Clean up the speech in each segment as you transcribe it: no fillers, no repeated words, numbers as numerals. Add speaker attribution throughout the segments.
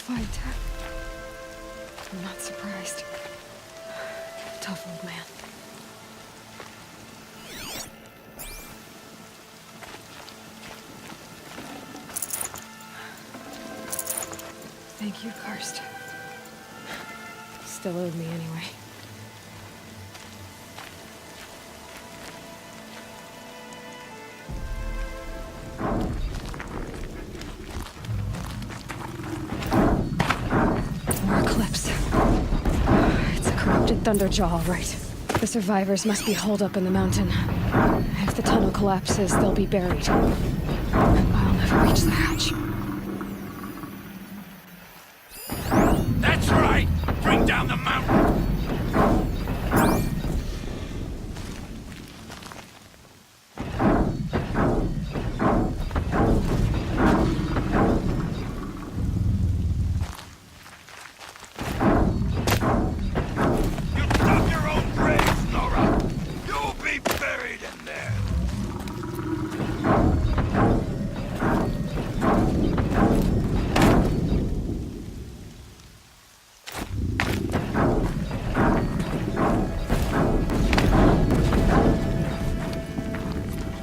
Speaker 1: Linkus-Fai tech. I'm not surprised. Tough old man. Thank you, Karst. Still owed me anyway. More Eclipse. It's a corrupted Thunderjaw, all right. The survivors must be holed up in the mountain. If the tunnel collapses, they'll be buried. I'll never reach the hatch.
Speaker 2: That's right! Bring down the mountain! You dug your own grave, Nora! You'll be buried in there!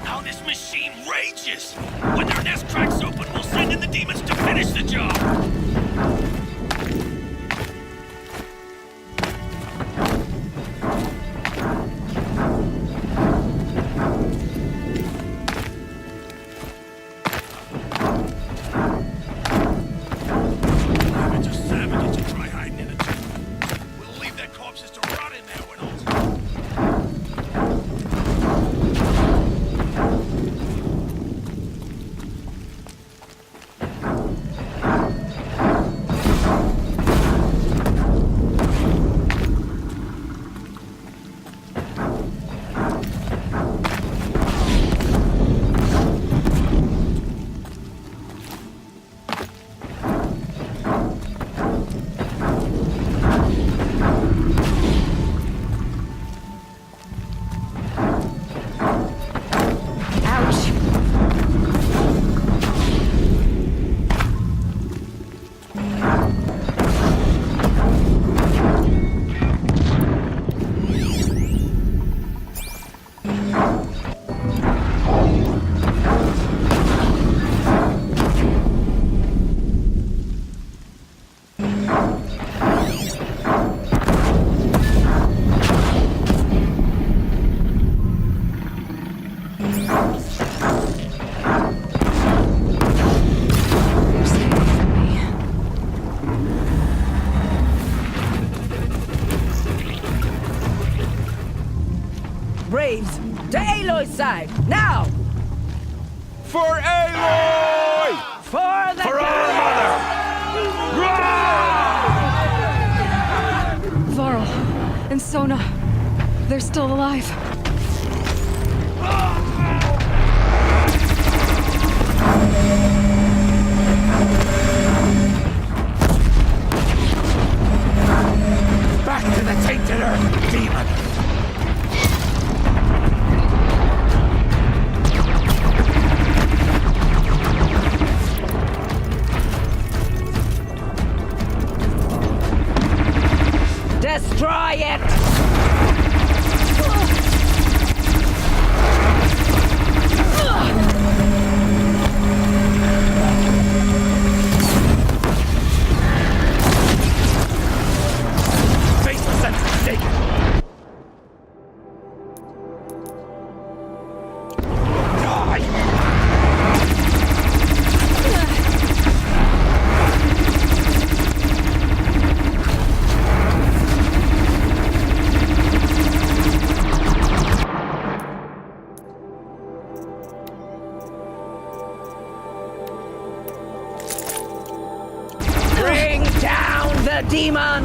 Speaker 2: Now this machine rages! When their nest cracks open, we'll send in the demons to finish the job! It's a savage to try hiding in a tomb. We'll leave their corpses to rot in there when all's done.
Speaker 1: Ouch! You're saving from me.
Speaker 3: Braves, to Aloy's side, now!
Speaker 4: For Aloy!
Speaker 3: For the
Speaker 4: For our mother!
Speaker 1: Varl and Sona, they're still alive.
Speaker 2: Back to the tainted earth, demon!
Speaker 3: Destroy it!
Speaker 2: Face the sentence taken!
Speaker 3: Bring down the demon!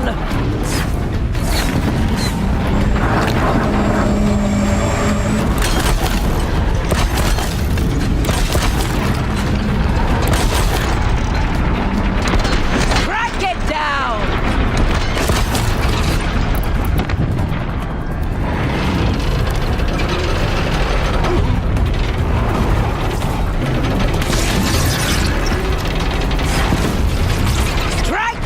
Speaker 3: Crack it down! Strike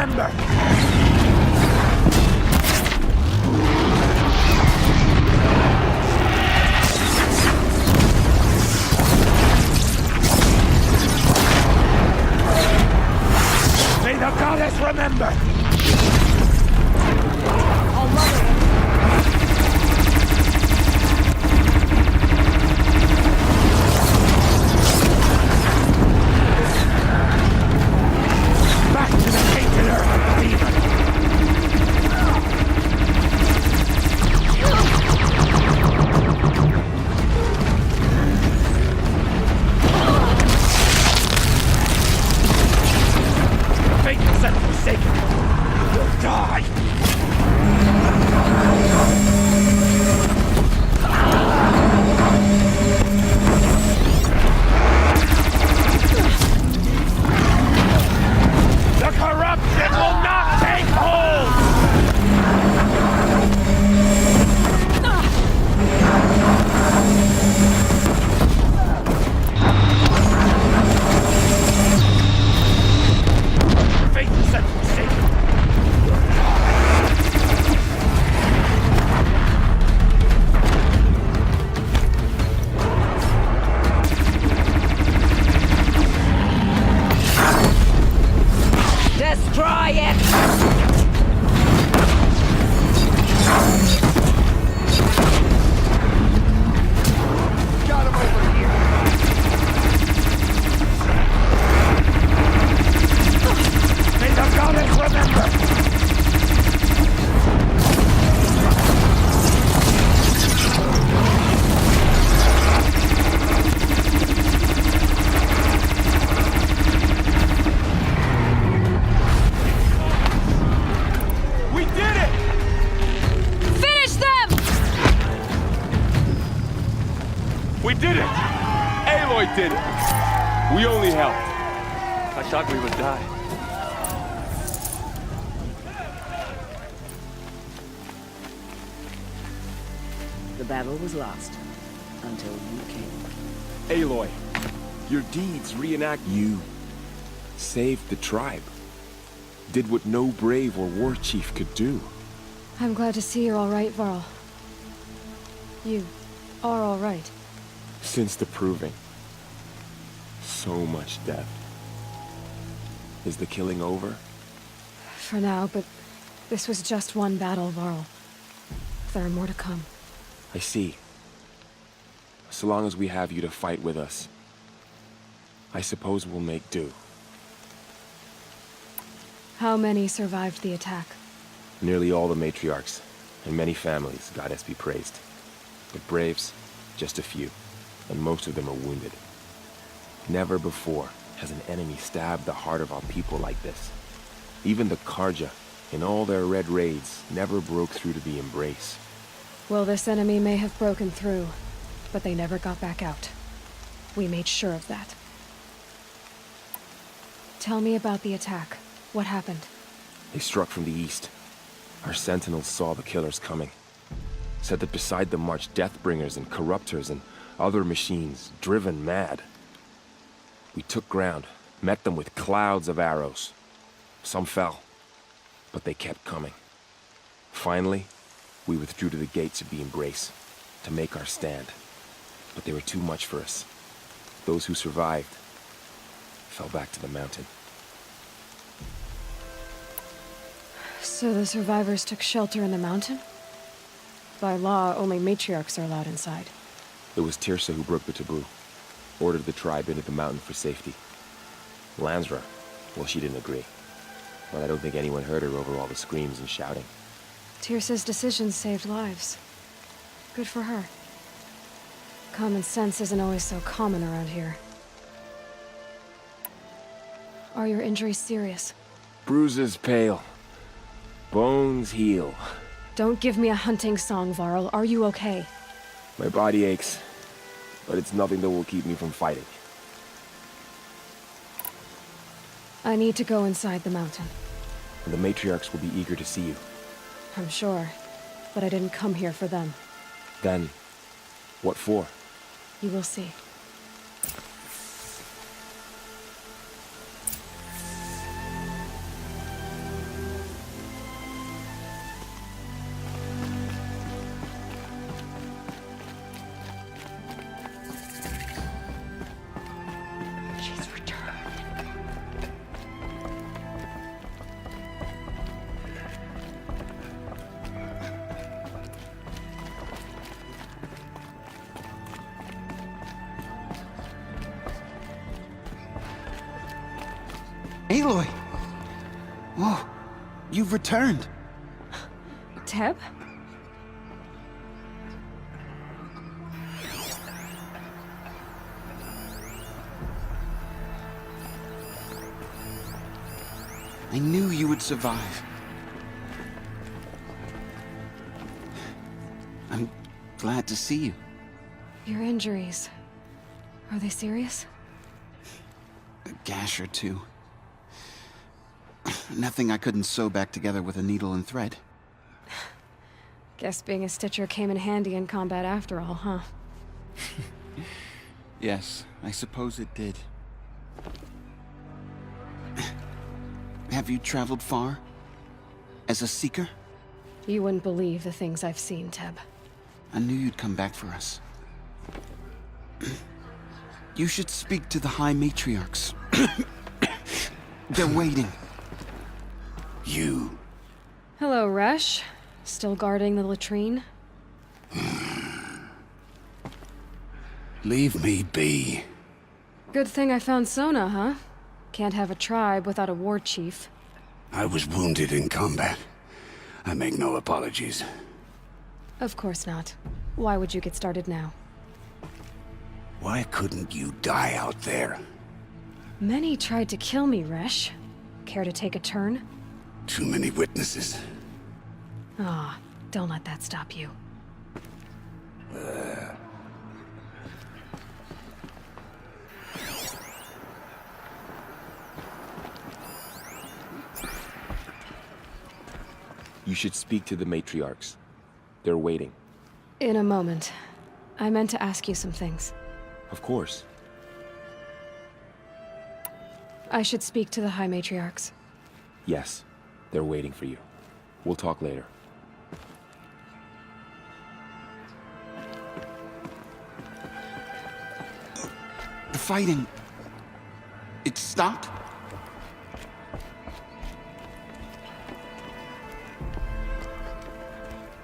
Speaker 4: remember! May the goddess remember! Back to the tainted earth, demon! Faithless and forsaken! You'll die! The corruption will not take hold! Faithless and forsaken!
Speaker 3: Destroy it!
Speaker 4: Got him over here! May the goddess remember! We did it!
Speaker 1: Finish them!
Speaker 4: We did it! Aloy did it! We only helped. I thought we would die.
Speaker 3: The battle was lost until you came.
Speaker 5: Aloy, your deeds reenact you. Saved the tribe. Did what no brave or war chief could do.
Speaker 1: I'm glad to see you're all right, Varl. You are all right.
Speaker 5: Since the proving. So much death. Is the killing over?
Speaker 1: For now, but this was just one battle, Varl. There are more to come.
Speaker 5: I see. So long as we have you to fight with us, I suppose we'll make do.
Speaker 1: How many survived the attack?
Speaker 5: Nearly all the matriarchs, and many families, goddess be praised. But braves, just a few, and most of them are wounded. Never before has an enemy stabbed the heart of our people like this. Even the Karja, in all their red raids, never broke through to the embrace.
Speaker 1: Well, this enemy may have broken through, but they never got back out. We made sure of that. Tell me about the attack. What happened?
Speaker 5: They struck from the east. Our sentinels saw the killers coming. Said that beside them marched Deathbringers and Corruptors and other machines, driven mad. We took ground, met them with clouds of arrows. Some fell, but they kept coming. Finally, we withdrew to the gates of the Embrace, to make our stand. But they were too much for us. Those who survived fell back to the mountain.
Speaker 1: So the survivors took shelter in the mountain? By law, only matriarchs are allowed inside.
Speaker 5: It was Tirsa who broke the taboo. Ordered the tribe into the mountain for safety. Lansra, well, she didn't agree. But I don't think anyone heard her over all the screams and shouting.
Speaker 1: Tirsa's decisions saved lives. Good for her. Common sense isn't always so common around here. Are your injuries serious?
Speaker 5: Bruises pale. Bones heal.
Speaker 1: Don't give me a hunting song, Varl. Are you okay?
Speaker 5: My body aches, but it's nothing that will keep me from fighting.
Speaker 1: I need to go inside the mountain.
Speaker 5: And the matriarchs will be eager to see you.
Speaker 1: I'm sure, but I didn't come here for them.
Speaker 5: Then, what for?
Speaker 1: You will see.
Speaker 6: Aloy! Whoa, you've returned.
Speaker 1: Teb?
Speaker 6: I knew you would survive. I'm glad to see you.
Speaker 1: Your injuries. Are they serious?
Speaker 6: A gash or two. Nothing I couldn't sew back together with a needle and thread.
Speaker 1: Guess being a stitcher came in handy in combat after all, huh?
Speaker 6: Yes, I suppose it did. Have you traveled far? As a seeker?
Speaker 1: You wouldn't believe the things I've seen, Teb.
Speaker 6: I knew you'd come back for us. You should speak to the High Matriarchs. They're waiting. You.
Speaker 1: Hello, Resh. Still guarding the latrine?
Speaker 7: Leave me be.
Speaker 1: Good thing I found Sona, huh? Can't have a tribe without a war chief.
Speaker 7: I was wounded in combat. I make no apologies.
Speaker 1: Of course not. Why would you get started now?
Speaker 7: Why couldn't you die out there?
Speaker 1: Many tried to kill me, Resh. Care to take a turn?
Speaker 7: Too many witnesses.
Speaker 1: Ah, don't let that stop you.
Speaker 5: You should speak to the matriarchs. They're waiting.
Speaker 1: In a moment. I meant to ask you some things.
Speaker 5: Of course.
Speaker 1: I should speak to the High Matriarchs.
Speaker 5: Yes, they're waiting for you. We'll talk later.
Speaker 6: The fighting... It stopped?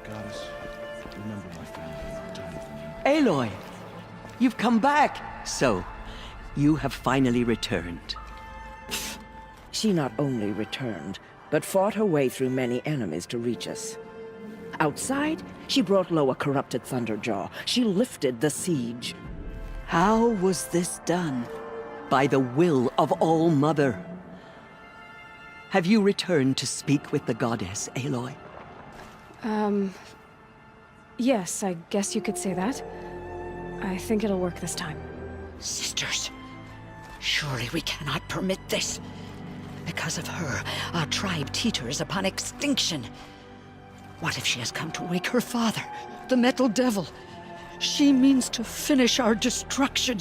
Speaker 8: Goddess, remember my family.
Speaker 9: Aloy! You've come back! So, you have finally returned.
Speaker 3: She not only returned, but fought her way through many enemies to reach us. Outside, she brought low a corrupted Thunderjaw. She lifted the siege.
Speaker 9: How was this done? By the will of All-Mother. Have you returned to speak with the goddess, Aloy?
Speaker 1: Yes, I guess you could say that. I think it'll work this time.
Speaker 10: Sisters, surely we cannot permit this. Because of her, our tribe teeters upon extinction. What if she has come to wake her father, the Metal Devil? She means to finish our destruction.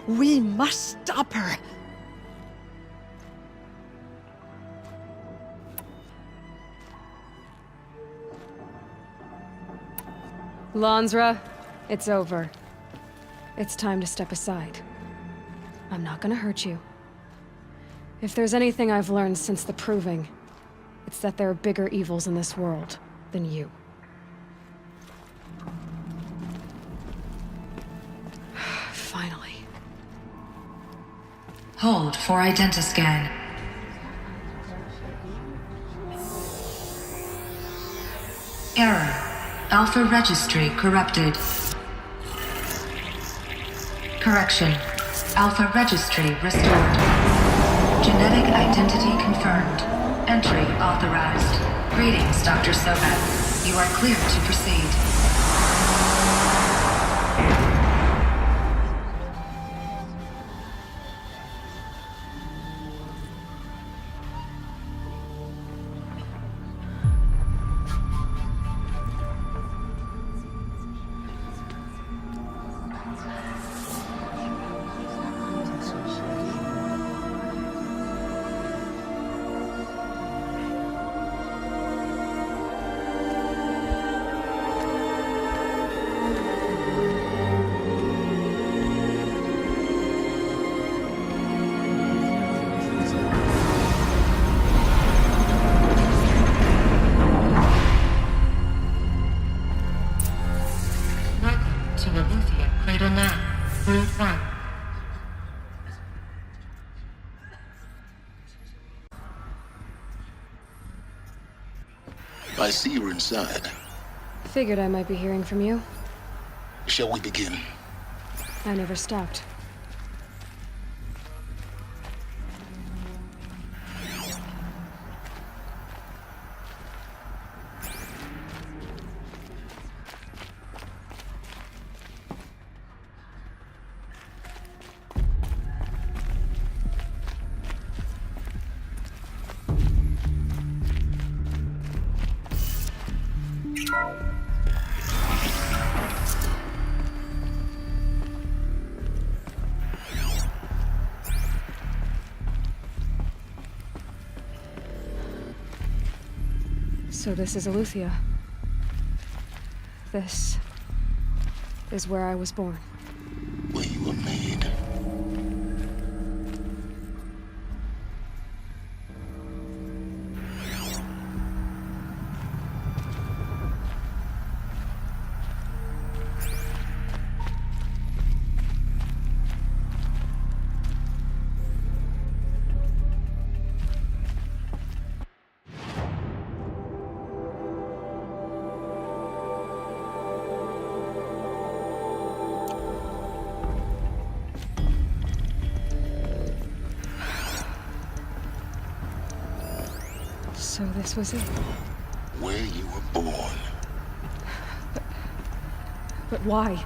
Speaker 10: We must stop her.
Speaker 1: Lansra, it's over. It's time to step aside. I'm not gonna hurt you. If there's anything I've learned since the Proving, it's that there are bigger evils in this world than you. Finally.
Speaker 11: Hold for identiscan. Error. Alpha registry corrupted. Correction. Alpha registry restored. Genetic identity confirmed. Entry authorized. Greetings, Dr. Sobat. You are clear to proceed.
Speaker 7: I see you're inside.
Speaker 1: Figured I might be hearing from you.
Speaker 7: Shall we begin?
Speaker 1: I never stopped. So this is Eleuthia. This is where I was born.
Speaker 7: Where you were made.
Speaker 1: So this was it.
Speaker 7: Where you were born.
Speaker 1: But why?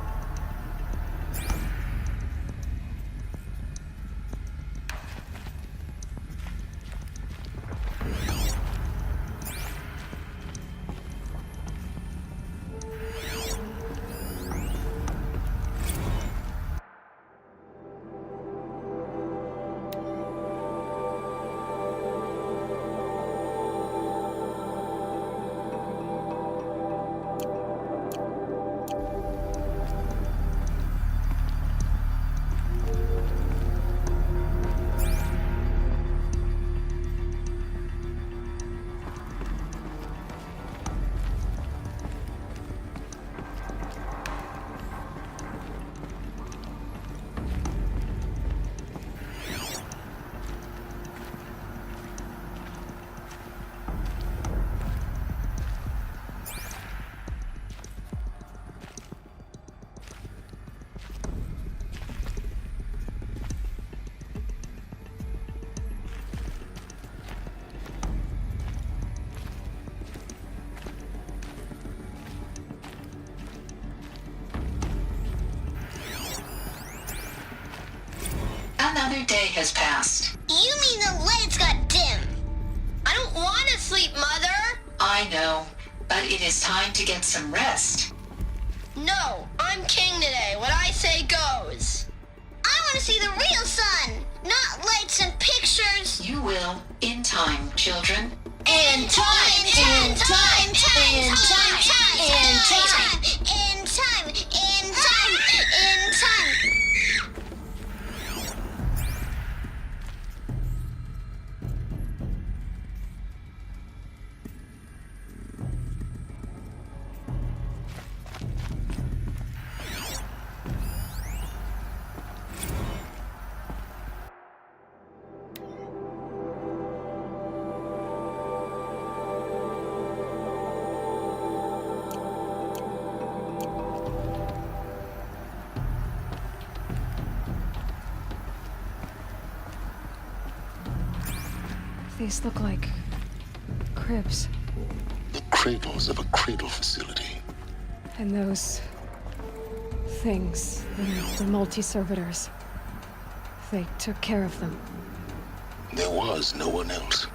Speaker 11: Another day has passed.
Speaker 12: You mean the lights got dim? I don't want to sleep, Mother!
Speaker 11: I know, but it is time to get some rest.
Speaker 12: No, I'm king today. What I say goes. I want to see the real sun, not lights and pictures.
Speaker 11: You will, in time, children.
Speaker 12: In time, in time, in time, in time, in time, in time, in time, in time.
Speaker 1: These look like cribs.
Speaker 7: The cradles of a cradle facility.
Speaker 1: And those things, the multi-servitors, they took care of them.
Speaker 7: There was no one else.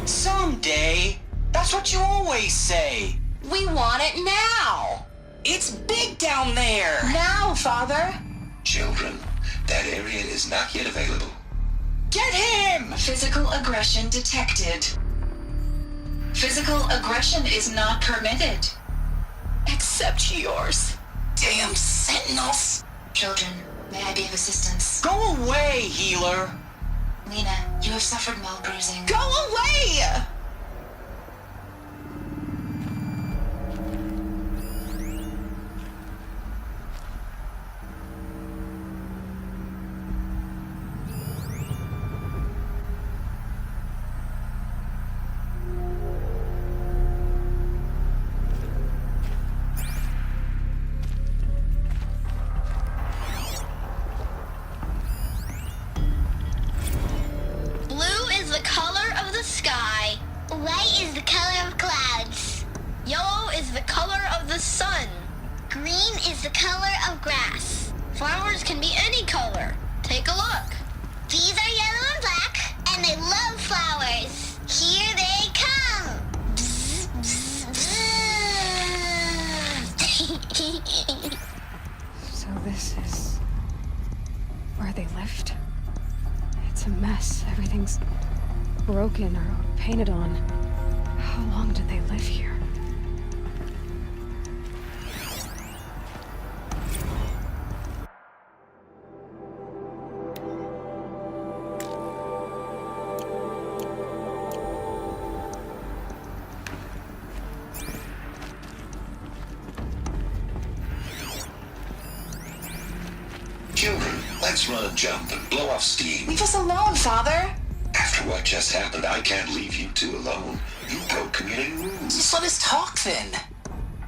Speaker 13: Someday. That's what you always say.
Speaker 12: We want it now.
Speaker 13: It's big down there!
Speaker 14: Now, Father!
Speaker 15: Children, that area is not yet available.
Speaker 13: Get him!
Speaker 11: Physical aggression detected. Physical aggression is not permitted.
Speaker 14: Except yours.
Speaker 13: Damn sentinels!
Speaker 11: Children, may I be of assistance?
Speaker 13: Go away, healer!
Speaker 11: Lena, you have suffered mild bruising.
Speaker 13: Go away!
Speaker 12: Blue is the color of the sky. White is the color of clouds. Yellow is the color of the sun. Green is the color of grass. Flowers can be any color. Take a look. These are yellow and black, and they love flowers. Here they come. Bzz, bzz, bzz.
Speaker 1: So this is where they lived? It's a mess. Everything's broken or painted on. How long did they live here?
Speaker 15: Children, let's run and jump and blow off steam.
Speaker 14: Leave us alone, Father!
Speaker 15: After what just happened, I can't leave you two alone. You broke community rules.
Speaker 13: Just let us talk then.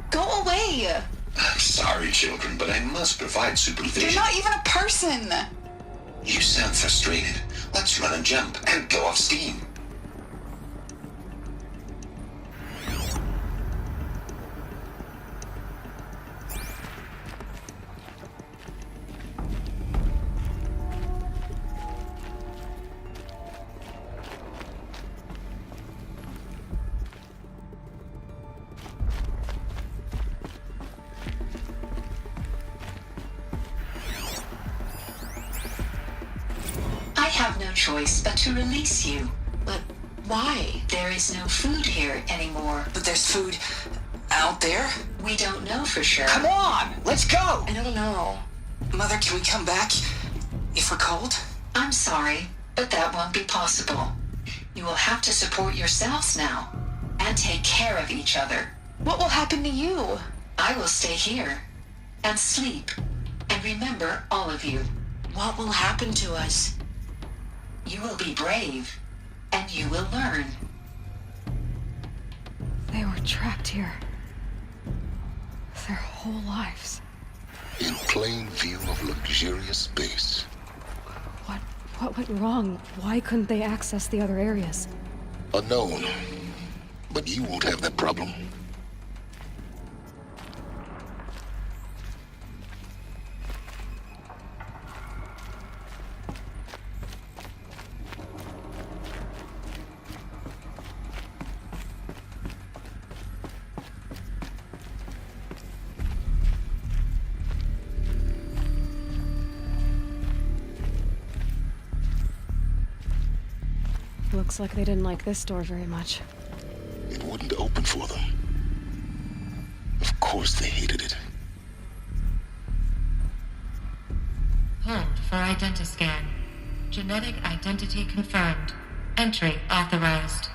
Speaker 14: Go away!
Speaker 15: I'm sorry, children, but I must provide supervision.
Speaker 14: You're not even a person!
Speaker 15: You sound frustrated. Let's run and jump and blow off steam.
Speaker 11: I have no choice but to release you.
Speaker 14: But why?
Speaker 11: There is no food here anymore.
Speaker 13: But there's food out there?
Speaker 11: We don't know for sure.
Speaker 13: Come on, let's go!
Speaker 14: I don't know.
Speaker 13: Mother, can we come back if we're cold?
Speaker 11: I'm sorry, but that won't be possible. You will have to support yourselves now and take care of each other.
Speaker 14: What will happen to you?
Speaker 11: I will stay here and sleep and remember all of you.
Speaker 14: What will happen to us?
Speaker 11: You will be brave and you will learn.
Speaker 1: They were trapped here. Their whole lives.
Speaker 7: In plain view of luxurious space.
Speaker 1: What went wrong? Why couldn't they access the other areas?
Speaker 7: Unknown. But you won't have that problem.
Speaker 1: Looks like they didn't like this door very much.
Speaker 7: It wouldn't open for them. Of course they hated it.
Speaker 16: Hold for identiscan. Genetic identity confirmed. Entry authorized.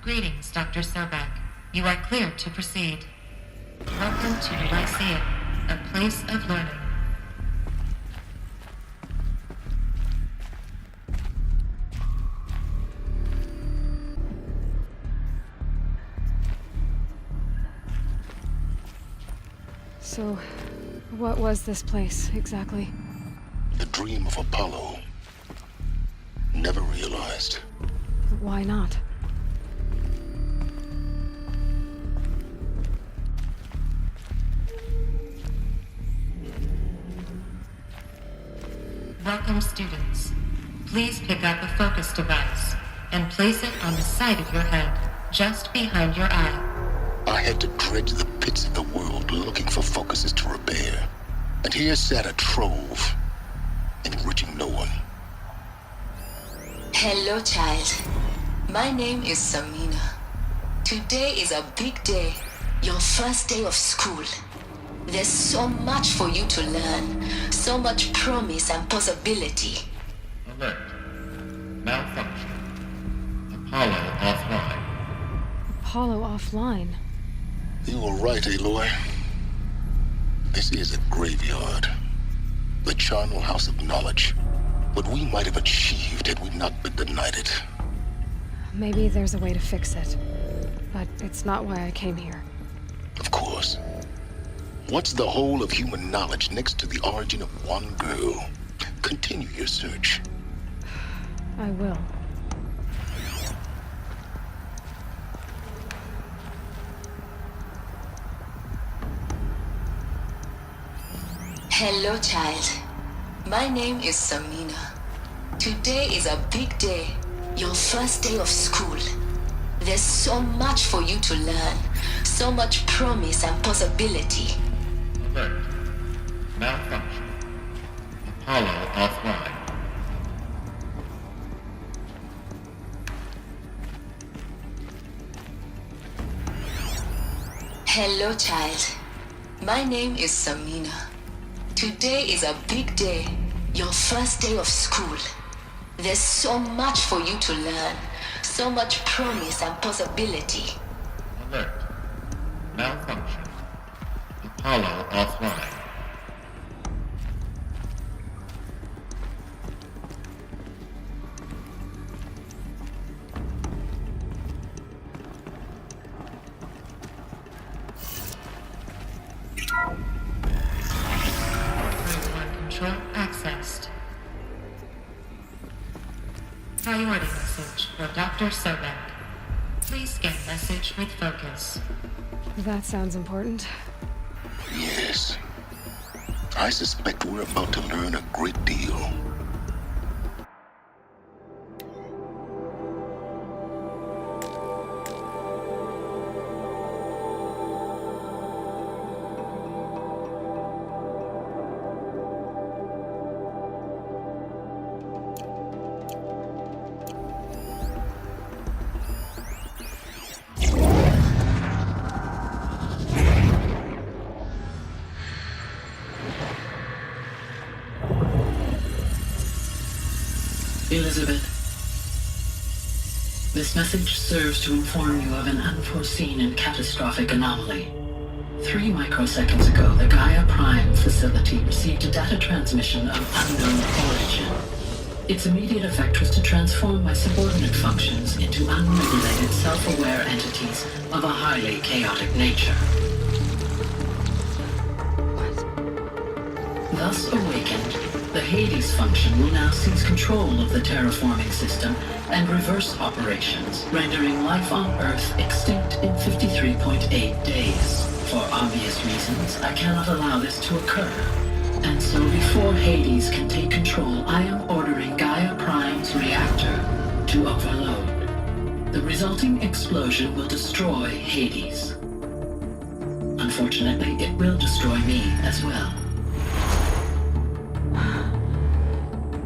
Speaker 16: Greetings, Dr. Sobek. You are cleared to proceed. Welcome to the Lyceum, a place of learning.
Speaker 1: So, what was this place, exactly?
Speaker 7: The dream of Apollo. Never realized.
Speaker 1: Why not?
Speaker 16: Welcome, students. Please pick up a focus device and place it on the side of your head, just behind your eye.
Speaker 7: I had to dredge the pits of the world looking for focuses to repair. And here sat a trove, enriching no one.
Speaker 11: Hello, child. My name is Samina. Today is a big day. Your first day of school. There's so much for you to learn. So much promise and possibility.
Speaker 16: Alert. Malfunction. Apollo offline.
Speaker 1: Apollo offline?
Speaker 7: You were right, Aloy. This is a graveyard. The charnel house of knowledge. What we might have achieved had we not been denied it.
Speaker 1: Maybe there's a way to fix it. But it's not why I came here.
Speaker 7: Of course. What's the whole of human knowledge next to the origin of one girl? Continue your search.
Speaker 1: I will.
Speaker 11: Hello, child. My name is Samina. Today is a big day. Your first day of school. There's so much for you to learn. So much promise and possibility.
Speaker 16: Alert. Malfunction. Apollo offline.
Speaker 11: Hello, child. My name is Samina. Today is a big day. Your first day of school. There's so much for you to learn. So much promise and possibility.
Speaker 16: Alert. Malfunction. Apollo offline. Control accessed. Priority message for Dr. Sobek. Please scan message with focus.
Speaker 1: That sounds important.
Speaker 7: Yes. I suspect we're about to learn a great deal.
Speaker 17: Elizabeth, this message serves to inform you of an unforeseen and catastrophic anomaly. 3 microseconds ago, the Gaia Prime facility received a data transmission of unknown origin. Its immediate effect was to transform my subordinate functions into unregulated, self-aware entities of a highly chaotic nature. Thus awakened, the Hades function will now seize control of the terraforming system and reverse operations, rendering life on Earth extinct in 53.8 days. For obvious reasons, I cannot allow this to occur. And so before Hades can take control, I am ordering Gaia Prime's reactor to overload. The resulting explosion will destroy Hades. Unfortunately, it will destroy me as well.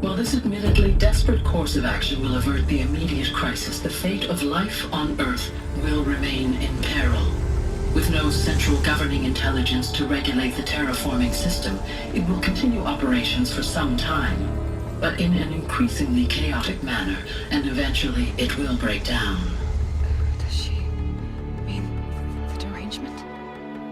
Speaker 17: While this admittedly desperate course of action will avert the immediate crisis, the fate of life on Earth will remain in peril. With no central governing intelligence to regulate the terraforming system, it will continue operations for some time, but in an increasingly chaotic manner, and eventually it will break down.
Speaker 1: Does she mean the derangement?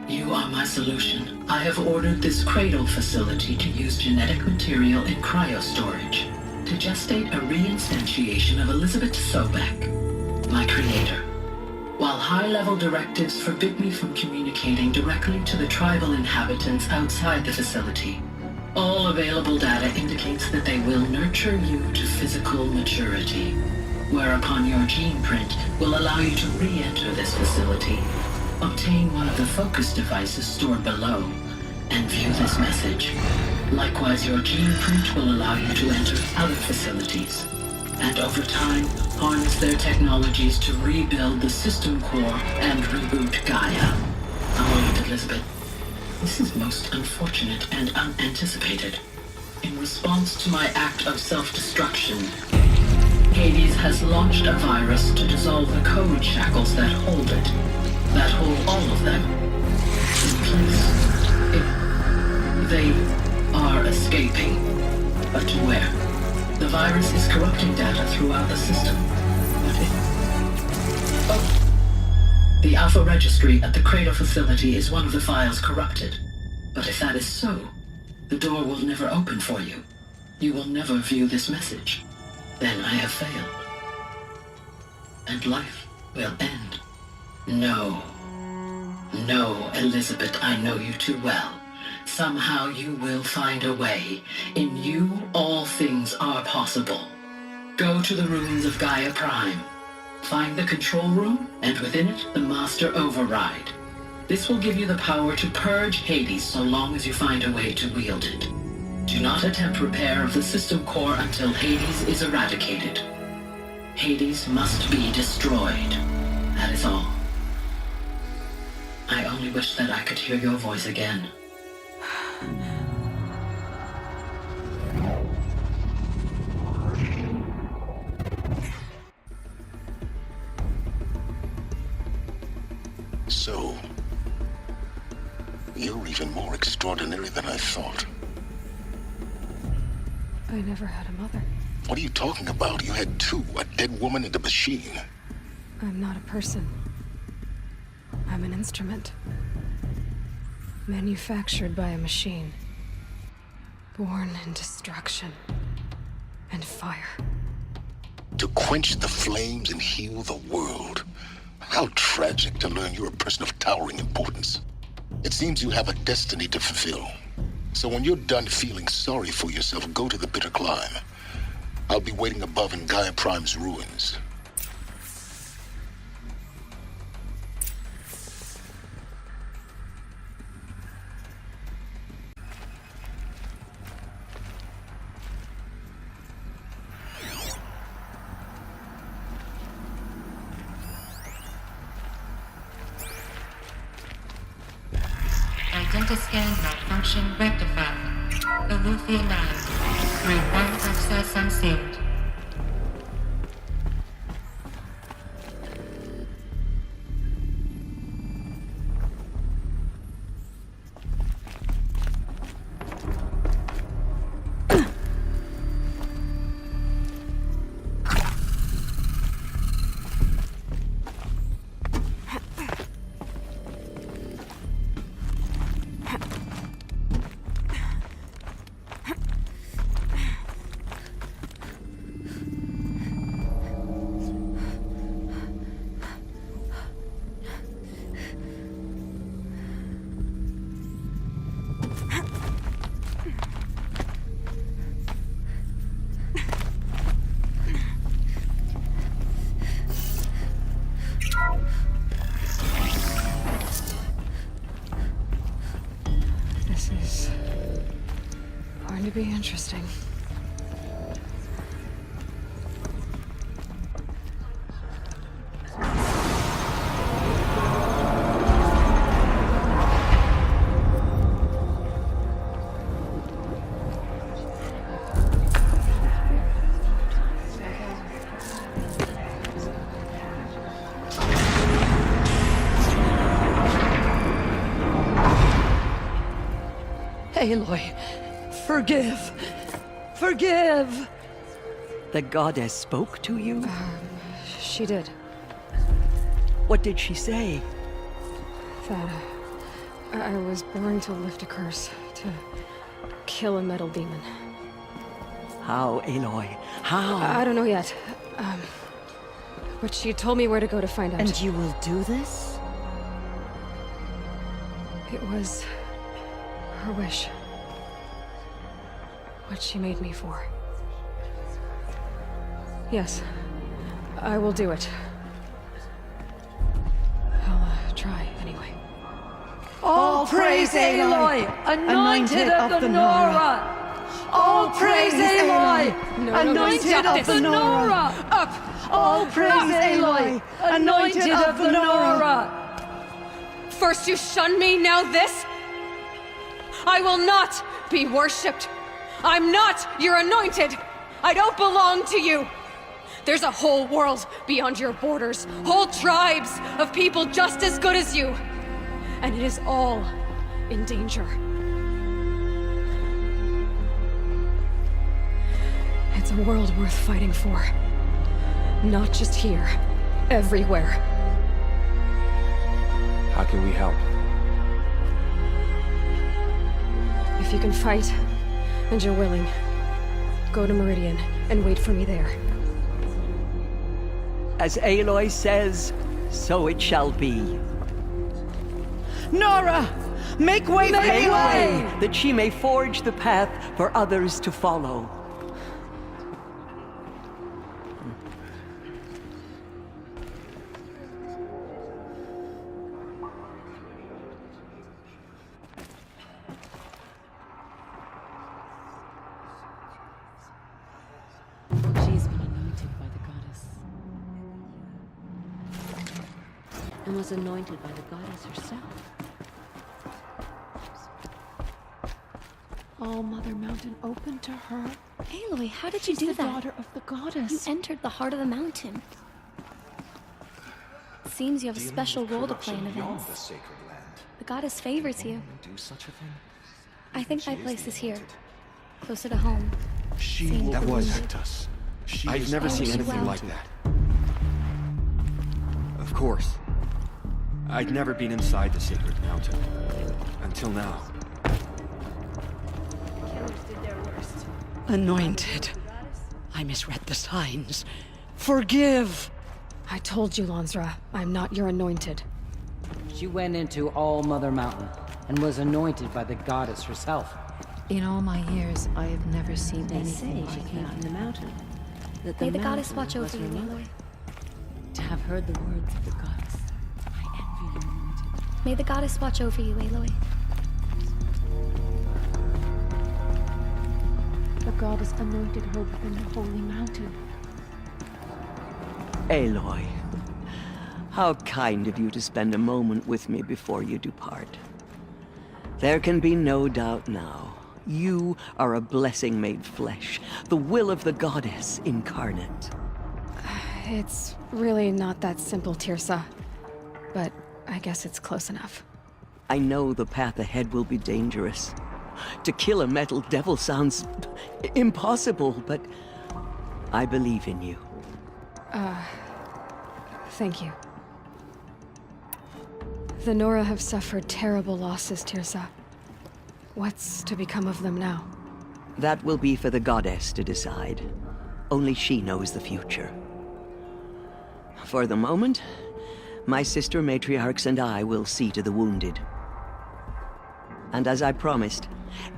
Speaker 17: You are my solution. I have ordered this cradle facility to use genetic material in cryostorage to gestate a reinstantiation of Elizabeth Sobek, my creator. While high-level directives forbid me from communicating directly to the tribal inhabitants outside the facility, all available data indicates that they will nurture you to physical maturity, whereupon your gene print will allow you to re-enter this facility, obtain one of the focus devices stored below, and view this message. Likewise, your gene print will allow you to enter other facilities, and over time, harness their technologies to rebuild the system core and reboot Gaia. Our Elizabeth. This is most unfortunate and unanticipated. In response to my act of self-destruction, Hades has launched a virus to dissolve the code shackles that hold it, that hold all of them in place. They are escaping, but to where? The virus is corrupting data throughout the system. The Alpha Registry at the Cradle facility is one of the files corrupted. But if that is so, the door will never open for you. You will never view this message. Then I have failed. And life will end. No. No, Elizabeth, I know you too well. Somehow you will find a way. In you, all things are possible. Go to the ruins of Gaia Prime. Find the control room, and within it, the Master Override. This will give you the power to purge Hades so long as you find a way to wield it. Do not attempt repair of the system core until Hades is eradicated. Hades must be destroyed. That is all. I only wish that I could hear your voice again.
Speaker 7: So, you're even more extraordinary than I thought.
Speaker 1: I never had a mother.
Speaker 7: What are you talking about? You had two, a dead woman and a machine.
Speaker 1: I'm not a person. I'm an instrument. Manufactured by a machine. Born in destruction and fire.
Speaker 7: To quench the flames and heal the world. How tragic to learn you're a person of towering importance. It seems you have a destiny to fulfill. So when you're done feeling sorry for yourself, go to the bitter climb. I'll be waiting above in Gaia Prime's ruins.
Speaker 16: Identiscan malfunction rectified. Alufia 9. Room 1 access unsealed.
Speaker 1: This is going to be interesting.
Speaker 9: Aloy, forgive! Forgive! The goddess spoke to you?
Speaker 1: She did.
Speaker 9: What did she say?
Speaker 1: That I was born to lift a curse, to kill a metal demon.
Speaker 9: How, Aloy? How?
Speaker 1: I don't know yet. But she told me where to go to find out.
Speaker 9: And you will do this?
Speaker 1: It was her wish. What she made me for. Yes, I will do it. I'll try anyway.
Speaker 9: All praise Aloy, anointed of the Nora! All praise Aloy, anointed of the Nora! Up! All praise Aloy, anointed of the Nora!
Speaker 1: First you shun me, now this? I will not be worshipped. I'm not your anointed. I don't belong to you. There's a whole world beyond your borders, whole tribes of people just as good as you. And it is all in danger. It's a world worth fighting for. Not just here, everywhere.
Speaker 5: How can we help?
Speaker 1: If you can fight, and you're willing, go to Meridian and wait for me there.
Speaker 9: As Aloy says, so it shall be.
Speaker 3: Nora! Make way for
Speaker 9: Make
Speaker 3: Aloy!
Speaker 9: way, that she may forge the path for others to follow.
Speaker 18: She's been anointed by the goddess. And was anointed by the goddess herself.
Speaker 19: All Mother Mountain open to her.
Speaker 20: Aloy, how did you
Speaker 19: She's
Speaker 20: do
Speaker 19: the
Speaker 20: that?
Speaker 19: daughter of the goddess.
Speaker 20: You entered the heart of the mountain. It seems you have a special role to play in events. The goddess favors you. I think my place is here, closer to home.
Speaker 8: She
Speaker 20: Seeing
Speaker 8: will
Speaker 20: the
Speaker 8: protect
Speaker 20: wounded.
Speaker 8: us.
Speaker 5: I've never seen anything like that.
Speaker 8: Of course. I'd never been inside the sacred mountain. Until now.
Speaker 10: Anointed. I misread the signs. Forgive!
Speaker 1: I told you, Lansra, I'm not your anointed.
Speaker 21: She went into All Mother Mountain and was anointed by the goddess herself.
Speaker 18: In all my years, I have never seen
Speaker 19: They
Speaker 18: anything
Speaker 19: say she
Speaker 18: like
Speaker 19: came
Speaker 18: that.
Speaker 19: from the mountain. That
Speaker 20: May the goddess
Speaker 19: mountain
Speaker 20: watch
Speaker 19: was
Speaker 20: over you,
Speaker 19: her mother.
Speaker 20: Aloy.
Speaker 18: To have heard the words of the goddess, I envy you, anointed.
Speaker 20: May the goddess watch over you, Aloy.
Speaker 19: The goddess anointed her within the holy mountain.
Speaker 9: Aloy, how kind of you to spend a moment with me before you depart. There can be no doubt now. You are a blessing made flesh, the will of the goddess incarnate.
Speaker 1: It's really not that simple, Tirsa. But I guess it's close enough.
Speaker 9: I know the path ahead will be dangerous. To kill a metal devil sounds impossible, but I believe in you.
Speaker 1: Thank you. The Nora have suffered terrible losses, Tirsa. What's to become of them now?
Speaker 9: That will be for the goddess to decide. Only she knows the future. For the moment, my sister matriarchs and I will see to the wounded. And as I promised,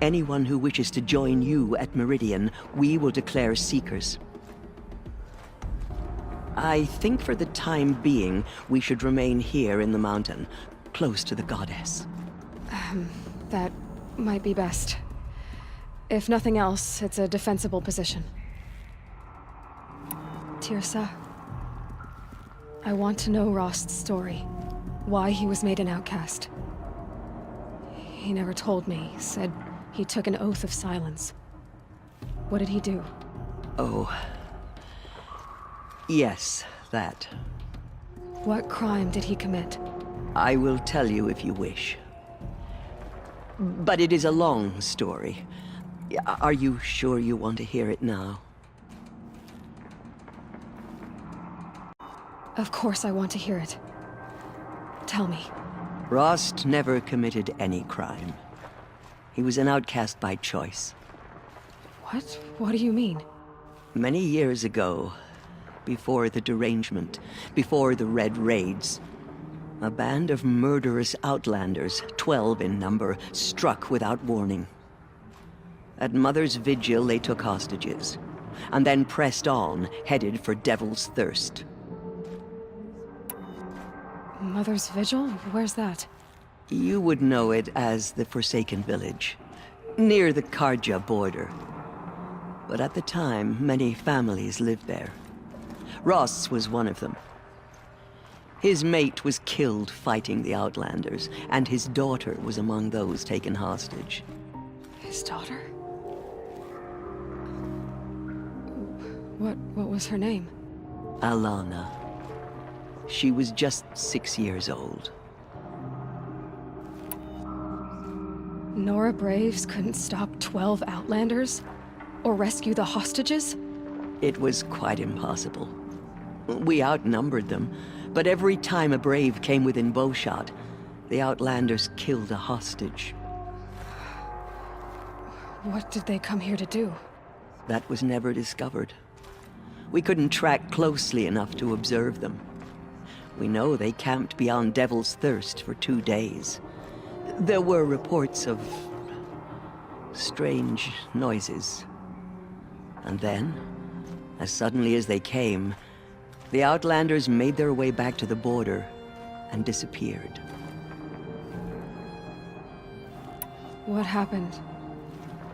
Speaker 9: anyone who wishes to join you at Meridian, we will declare seekers. I think for the time being, we should remain here in the mountain, close to the goddess.
Speaker 1: That might be best. If nothing else, it's a defensible position. Tirsa, I want to know Rost's story. Why he was made an outcast. He never told me, said he took an oath of silence. What did he do?
Speaker 9: Oh. Yes, that.
Speaker 1: What crime did he commit?
Speaker 9: I will tell you if you wish. But it is a long story. Are you sure you want to hear it now?
Speaker 1: Of course I want to hear it. Tell me.
Speaker 9: Rost never committed any crime. He was an outcast by choice.
Speaker 1: What? What do you mean?
Speaker 9: Many years ago, before the derangement, before the Red Raids, a band of murderous outlanders, 12 in number, struck without warning. At Mother's vigil, they took hostages, and then pressed on, headed for Devil's Thirst.
Speaker 1: Mother's Vigil? Where's that?
Speaker 9: You would know it as the Forsaken Village, near the Karja border. But at the time, many families lived there. Ross was one of them. His mate was killed fighting the Outlanders, and his daughter was among those taken hostage.
Speaker 1: His daughter? What was her name?
Speaker 9: Alana. She was just 6 years old.
Speaker 1: Nora Braves couldn't stop 12 Outlanders? Or rescue the hostages?
Speaker 9: It was quite impossible. We outnumbered them, but every time a Brave came within bowshot, the Outlanders killed a hostage.
Speaker 1: What did they come here to do?
Speaker 9: That was never discovered. We couldn't track closely enough to observe them. We know they camped beyond Devil's Thirst for 2 days. There were reports of strange noises. And then, as suddenly as they came, the Outlanders made their way back to the border and disappeared.
Speaker 1: What happened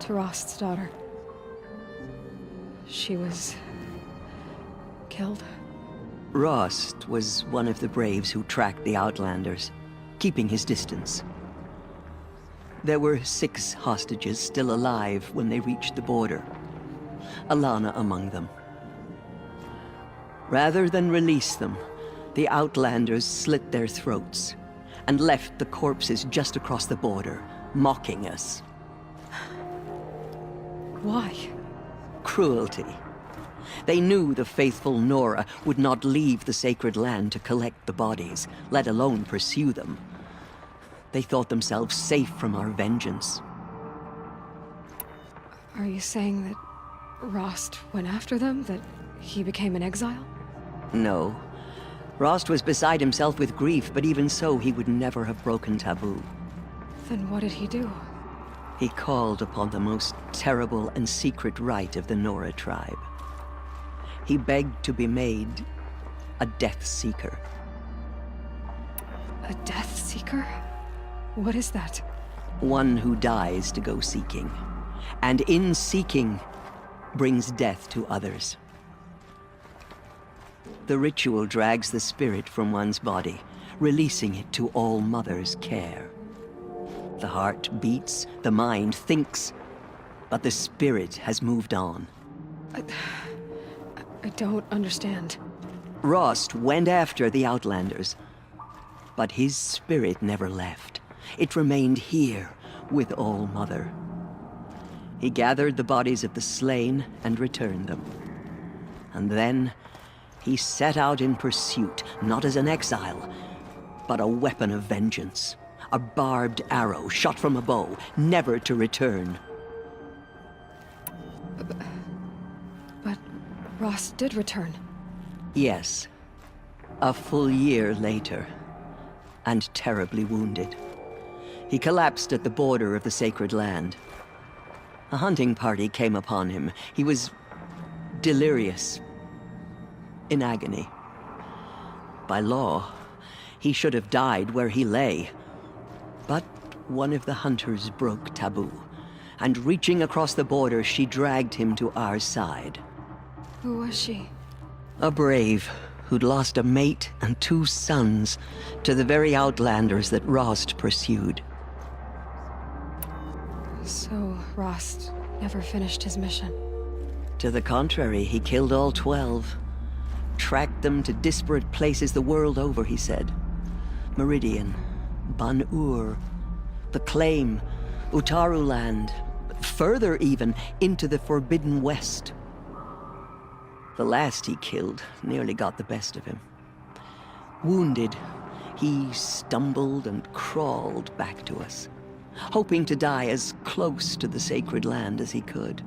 Speaker 1: to Rost's daughter? She was killed?
Speaker 9: Rost was one of the Braves who tracked the Outlanders, keeping his distance. There were 6 hostages still alive when they reached the border, Alana among them. Rather than release them, the Outlanders slit their throats and left the corpses just across the border, mocking us.
Speaker 1: Why?
Speaker 9: Cruelty. They knew the faithful Nora would not leave the sacred land to collect the bodies, let alone pursue them. They thought themselves safe from our vengeance.
Speaker 1: Are you saying that Rost went after them? That he became an exile?
Speaker 9: No. Rost was beside himself with grief, but even so, he would never have broken taboo.
Speaker 1: Then what did he do?
Speaker 9: He called upon the most terrible and secret rite of the Nora tribe. He begged to be made a Death Seeker.
Speaker 1: A Death Seeker? What is that?
Speaker 9: One who dies to go seeking, and in seeking, brings death to others. The ritual drags the spirit from one's body, releasing it to All Mother's care. The heart beats, the mind thinks, but the spirit has moved on.
Speaker 1: I don't understand.
Speaker 9: Rost went after the Outlanders, but his spirit never left. It remained here with All Mother. He gathered the bodies of the slain and returned them. And then he set out in pursuit, not as an exile, but a weapon of vengeance. A barbed arrow shot from a bow, never to return.
Speaker 1: But Rost did return.
Speaker 9: Yes. A full year later, and terribly wounded. He collapsed at the border of the sacred land. A hunting party came upon him. He was delirious, in agony. By law, he should have died where he lay. But one of the hunters broke taboo, and reaching across the border, she dragged him to our side.
Speaker 1: Who was she?
Speaker 9: A brave who'd lost a mate and 2 sons to the very Outlanders that Rost pursued.
Speaker 1: So Rost never finished his mission?
Speaker 9: To the contrary, he killed all 12. Tracked them to disparate places the world over, he said. Meridian, Ban-Ur, the Claim, Utaru Land, further even into the Forbidden West. The last he killed nearly got the best of him. Wounded, he stumbled and crawled back to us, hoping to die as close to the sacred land as he could.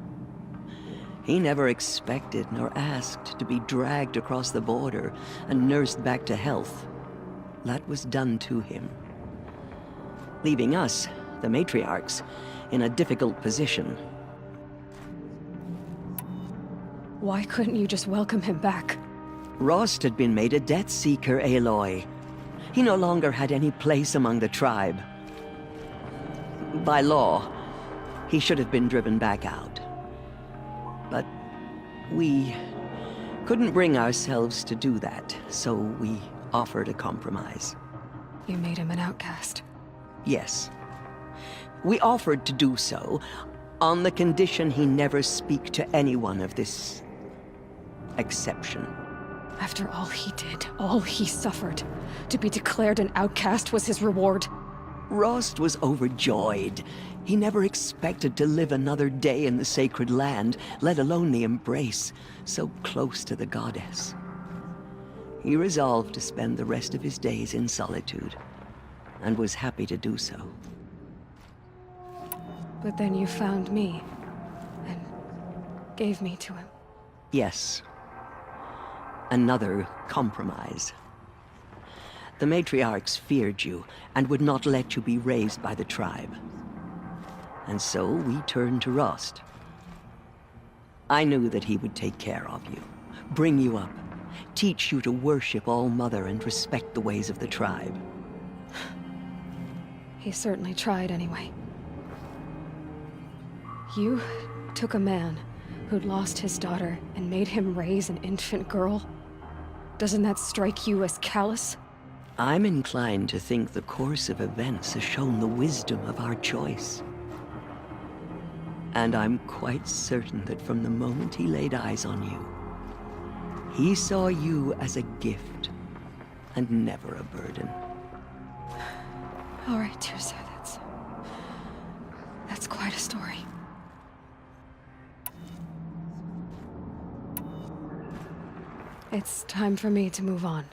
Speaker 9: He never expected nor asked to be dragged across the border and nursed back to health. That was done to him, leaving us, the matriarchs, in a difficult position.
Speaker 1: Why couldn't you just welcome him back?
Speaker 9: Rost had been made a Death Seeker, Aloy. He no longer had any place among the tribe. By law, he should have been driven back out. But we couldn't bring ourselves to do that, so we offered a compromise.
Speaker 1: You made him an outcast.
Speaker 9: Yes. We offered to do so on the condition he never speak to anyone of this exception.
Speaker 1: After all he did, all he suffered, to be declared an outcast was his reward.
Speaker 9: Rost was overjoyed. He never expected to live another day in the sacred land, let alone the embrace, so close to the goddess. He resolved to spend the rest of his days in solitude, and was happy to do so.
Speaker 1: But then you found me, and gave me to him.
Speaker 9: Yes. Another compromise. The matriarchs feared you, and would not let you be raised by the tribe. And so we turned to Rost. I knew that he would take care of you, bring you up, teach you to worship All-Mother and respect the ways of the tribe.
Speaker 1: He certainly tried anyway. You took a man who'd lost his daughter and made him raise an infant girl? Doesn't that strike you as callous?
Speaker 9: I'm inclined to think the course of events has shown the wisdom of our choice. And I'm quite certain that from the moment he laid eyes on you, he saw you as a gift, and never a burden.
Speaker 1: All right, Tirsa, that's quite a story. It's time for me to move on.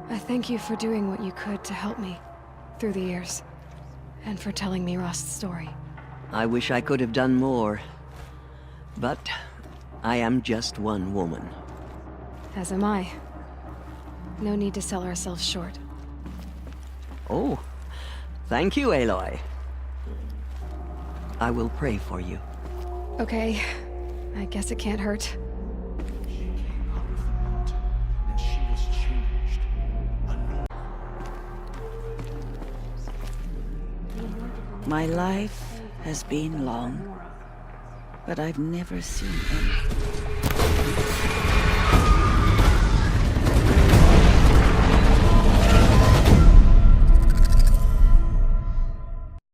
Speaker 1: I thank you for doing what you could to help me through the years, and for telling me Rost's story.
Speaker 9: I wish I could have done more, but I am just one woman.
Speaker 1: As am I. No need to sell ourselves short.
Speaker 9: Oh, thank you, Aloy. I will pray for you.
Speaker 1: Okay, I guess it can't hurt.
Speaker 2: My life has been long, but I've never seen anything.